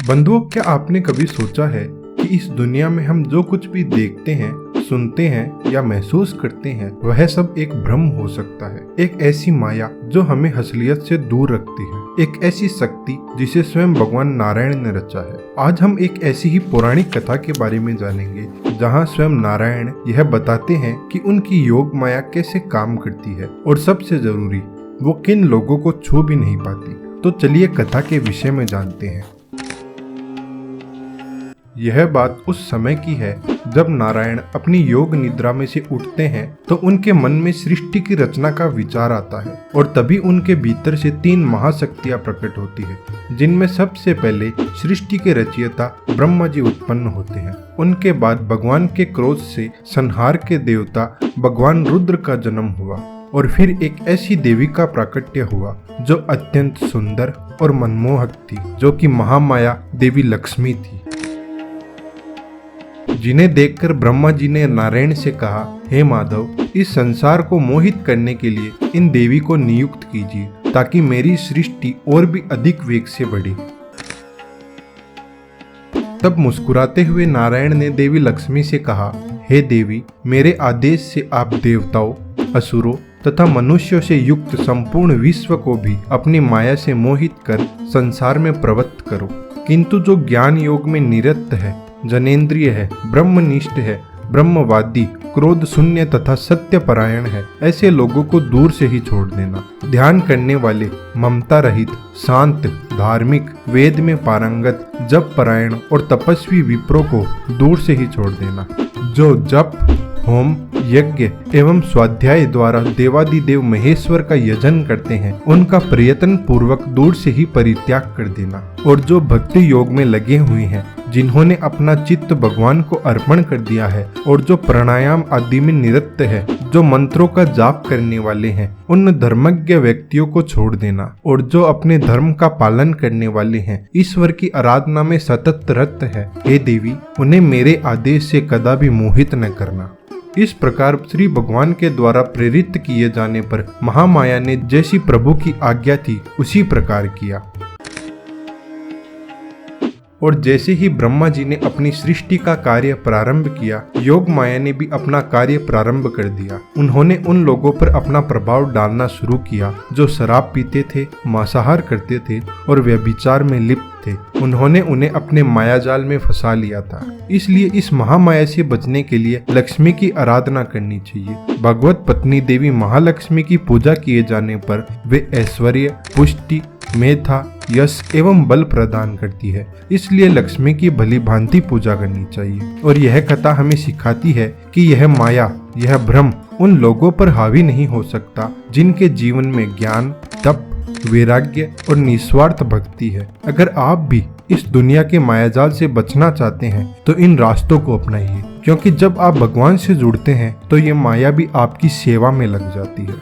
बंधुओं, क्या आपने कभी सोचा है कि इस दुनिया में हम जो कुछ भी देखते हैं, सुनते हैं या महसूस करते हैं वह सब एक भ्रम हो सकता है। एक ऐसी माया जो हमें असलियत से दूर रखती है, एक ऐसी शक्ति जिसे स्वयं भगवान नारायण ने रचा है। आज हम एक ऐसी ही पौराणिक कथा के बारे में जानेंगे जहाँ स्वयं नारायण यह बताते हैं कि उनकी योग माया कैसे काम करती है और सबसे जरूरी वो किन लोगों को छू भी नहीं पाती। तो चलिए कथा के विषय में जानते हैं। यह बात उस समय की है जब नारायण अपनी योग निद्रा में से उठते हैं तो उनके मन में सृष्टि की रचना का विचार आता है और तभी उनके भीतर से 3 महाशक्तियां प्रकट होती है, जिनमें सबसे पहले सृष्टि के रचयिता ब्रह्मा जी उत्पन्न होते हैं। उनके बाद भगवान के क्रोध से संहार के देवता भगवान रुद्र का जन्म हुआ और फिर एक ऐसी देवी का प्राकट्य हुआ जो अत्यंत सुंदर और मनमोहक थी, जो कि महामाया देवी लक्ष्मी थी, जिन्हें देखकर ब्रह्मा जी ने नारायण से कहा, हे माधव, इस संसार को मोहित करने के लिए इन देवी को नियुक्त कीजिए ताकि मेरी सृष्टि और भी अधिक वेग से बढ़े। तब मुस्कुराते हुए नारायण ने देवी लक्ष्मी से कहा, हे देवी, मेरे आदेश से आप देवताओं, असुरों तथा मनुष्यों से युक्त संपूर्ण विश्व को भी अपनी माया से मोहित कर संसार में प्रवृत्त करो। किंतु जो ज्ञान योग में निरत है, जनेंद्रिय है, ब्रह्मनिष्ठ है, ब्रह्मवादी, क्रोध शून्य तथा सत्य परायण है, ऐसे लोगों को दूर से ही छोड़ देना। ध्यान करने वाले, ममता रहित, शांत, धार्मिक, वेद में पारंगत, जप परायण और तपस्वी विप्रों को दूर से ही छोड़ देना। जो जप, होम, यज्ञ एवं स्वाध्याय द्वारा देवादिदेव महेश्वर का यजन करते हैं, उनका प्रयत्न पूर्वक दूर से ही परित्याग कर देना। और जो भक्ति योग में लगे हुए हैं, जिन्होंने अपना चित्त भगवान को अर्पण कर दिया है और जो प्राणायाम आदि में निरत है, जो मंत्रों का जाप करने वाले हैं, उन धर्मज्ञ व्यक्तियों को छोड़ देना। और जो अपने धर्म का पालन करने वाले हैं, ईश्वर की आराधना में सतत रत है, हे देवी, उन्हें मेरे आदेश से कदापि मोहित न करना। इस प्रकार श्री भगवान के द्वारा प्रेरित किए जाने पर महामाया ने जैसी प्रभु की आज्ञा थी उसी प्रकार किया। और जैसे ही ब्रह्मा जी ने अपनी सृष्टि का कार्य प्रारंभ किया, योग माया ने भी अपना कार्य प्रारंभ कर दिया। उन्होंने उन लोगों पर अपना प्रभाव डालना शुरू किया जो शराब पीते थे, मांसाहार करते थे और व्यभिचार में लिप्त थे। उन्होंने उन्हें अपने मायाजाल में फंसा लिया था। इसलिए इस महामाया से बचने के लिए लक्ष्मी की आराधना करनी चाहिए। भगवत पत्नी देवी महालक्ष्मी की पूजा किए जाने पर वे ऐश्वर्य, पुष्टि, मेधा, यश एवं बल प्रदान करती है। इसलिए लक्ष्मी की भली भांति पूजा करनी चाहिए। और यह कथा हमें सिखाती है कि यह माया, यह भ्रम उन लोगों पर हावी नहीं हो सकता जिनके जीवन में ज्ञान, तप, वैराग्य और निस्वार्थ भक्ति है। अगर आप भी इस दुनिया के मायाजाल से बचना चाहते हैं तो इन रास्तों को अपनाइए, क्योंकि जब आप भगवान से जुड़ते हैं तो ये माया भी आपकी सेवा में लग जाती है।